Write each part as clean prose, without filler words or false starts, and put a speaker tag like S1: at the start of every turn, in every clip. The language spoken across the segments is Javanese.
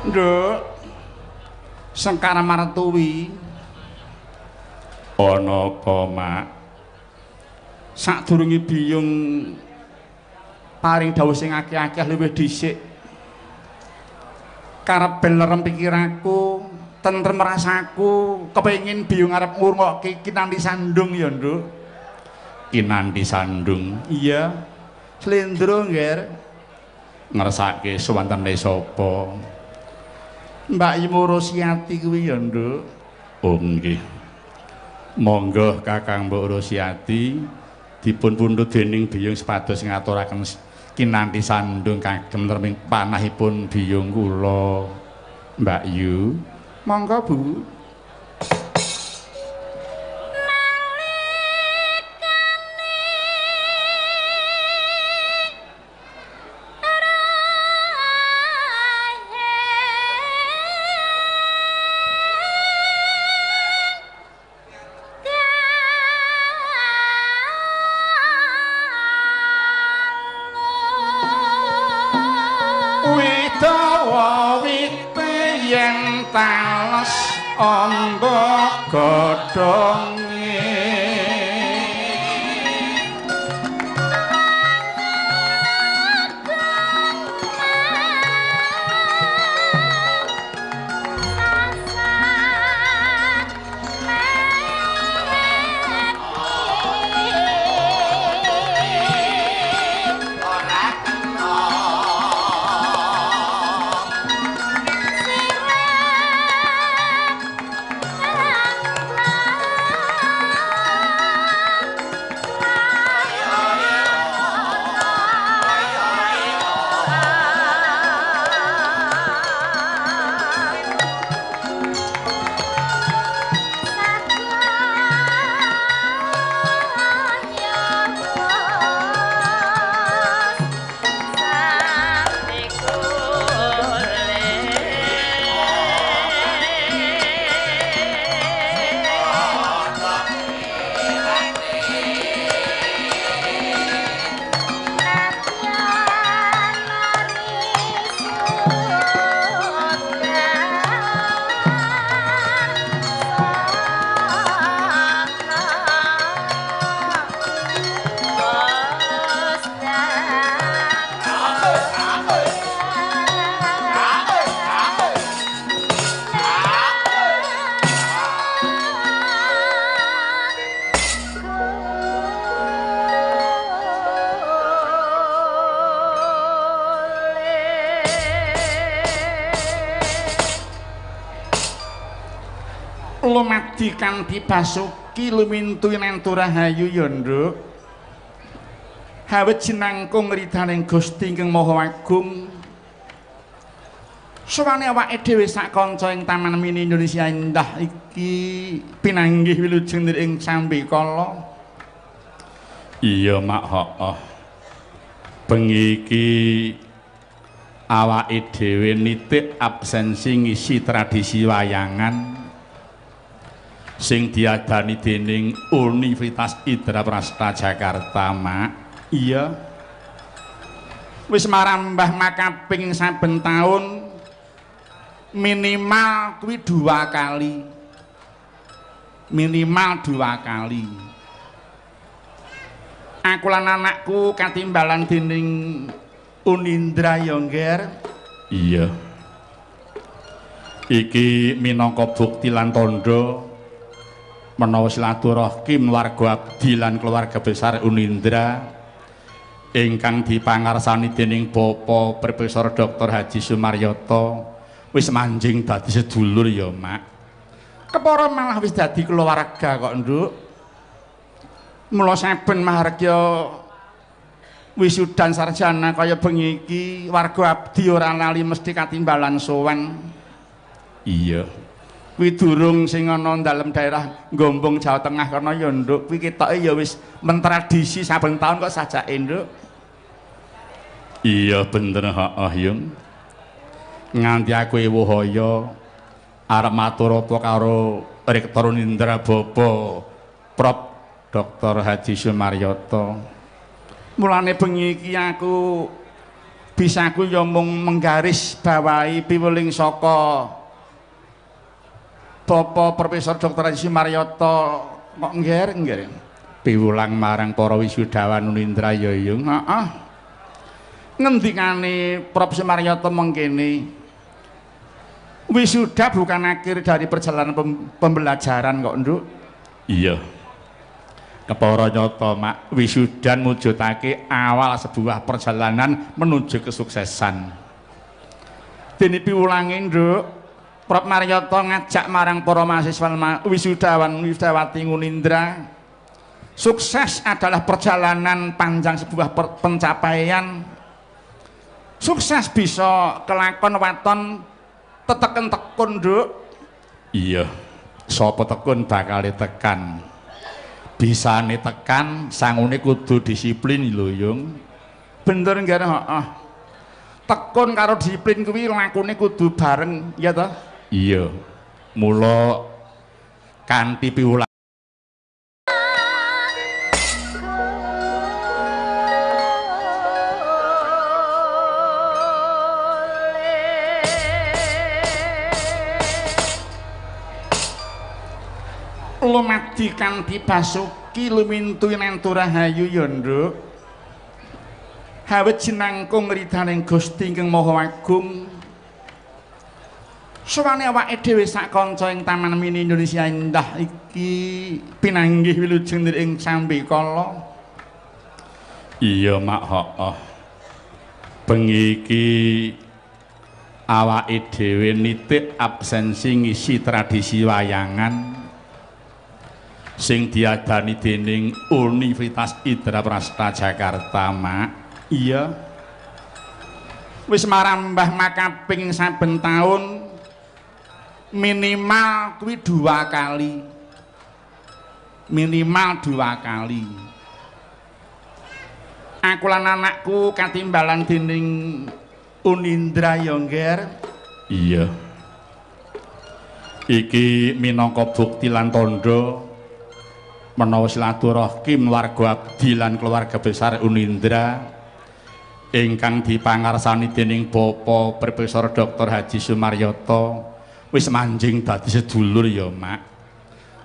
S1: Nduk. Sengkara Martuwi.
S2: Ana apa, Mak?
S1: Sadurunge biyung paring dawuh sing akeh-akeh luwih dhisik. Karep belerem pikiranku, tentrem rasaku, kepengin biyung arep ngrungokke Kinanthi Sandung ya, Nduk.
S2: Kinanthi Sandung.
S1: Iya. Slendro, Ngger.
S2: Ngersake suwantene sapa?
S1: Mbak Imu Rosyati kuwi ya, Nduk.
S2: Oh nggih. Monggo Kakang Mbok Rosyati dipun pundhut dening biyung sepados ngaturaken Kinanthi Sandung kagem terming panahipun biyung kula Mbak Yu.
S1: Monggo, Bu. Tales amba godhonge lumadi kanthi basuki lumintu nentu rahayu ya, Nduk. Hawet jinangkung ridhaning Gusti ingkang Maha Agung. Suwane awake dhewe sak kanca ing Taman Mini Indonesia Indah iki pinanggih wilujeng ing sambikala.
S2: Iya, Mak, hooh. Bengi iki awake dhewe nitik absensi ngisi tradisi wayangan sing diadani dening Universitas Indraprasta Jakarta, Mak.
S1: Iya. Wis marambah makaping saben taun minimal kuwi 2 kali. Minimal 2 kali. Aku lan anakku katimbalan dening Unindra ya, Ngger.
S2: Iya. Iki minangka bukti lan tandha menawa silaturahim warga abdi lan keluarga besar Unindra ingkang dipangarsani dening Bapak Profesor Dr. Haji Sumaryoto wis manjing dadi sedulur ya, Mak.
S1: Kepara malah wis dadi keluarga kok, Nduk. Mula saben mahargya wisudan sarjana kaya bengi iki warga abdi ora lali mesti katimbalan sowan.
S2: Iya.
S1: Kuwi durung sing ana dalem daerah Gombong Jawa Tengah kana ya, Nduk. Kuwi ketoke ya wis mentradisi saben taun kok sajake, Nduk.
S2: Iya bener, heeh, Yung. Nganti aku ewuhaya arep matur apa karo Rektor Unindra Bapak Prof Dr. Haji Sumaryoto.
S1: Mulane bengi iki aku bisaku ya mung menggaris bawahi piweling saka Bapak Profesor Dr. Haji Sumaryoto kok ngger piwulang marang para wisudawan Unindra ya yung heeh ngendikane Prof Sumaryoto mengkene wisuda bukan akhir dari perjalanan pembelajaran kok Nduk.
S2: Iya kepara nyata mak wisudan mujudake awal sebuah perjalanan menuju kesuksesan. Dene piwulange Nduk Prof Maryoto ngajak marang para mahasiswa wisudawan wisudawati Unindra sukses adalah perjalanan panjang sebuah pencapaian. Sukses bisa kelakon waton teteken tekun Nduk. Iya sapa tekun bakal tekan bisane tekan sangune kudu disiplin lho Yung. Bener nggih heeh. Tekun karo disiplin kuwi lakune kudu bareng ya toh? Iya. Mula kanthi piwulang lumadi kanthi basuki lumintu nentu rahayu ya Nduk. Hawet jinangkung ridhaning Gusti ingkang Maha Agung. Suwane awake dhewe sak kanca ing Taman Mini Indonesia Indah iki pinanggih wilujeng ing sambi kala. Iya mak heeh. Bengi iki awake dhewe nitik absensi ngisi tradisi wayangan sing diadani dening Universitas Indraprasta Jakarta mak. Iya wis marambah makaping saben taun minimal kuwi 2 kali aku lan anakku katimbalan dening Unindra ya ngger. Iya iki minangka bukti lan tandha menawa silaturahim warga abdi lan keluarga besar Unindra ingkang dipangarsani dening Bapak Profesor Dr. Haji Sumaryoto wis manjing dadi sedulur ya mak.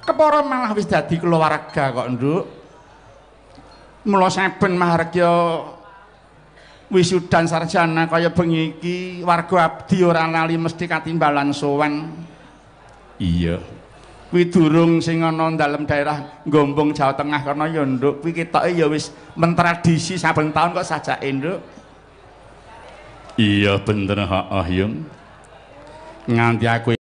S2: Kepara malah wis dadi keluarga kok Nduk. Mula saben mahargya wisudan sarjana kaya bengi iki warga abdi ora lali mesti katimbalan sowan. Iya kuwi durung sing ana dalem daerah Gombong Jawa Tengah kana ya Nduk kuwi ketoke ya wis mentradisi saben taun kok sajake Nduk. Iya bener heeh Yung nganti aku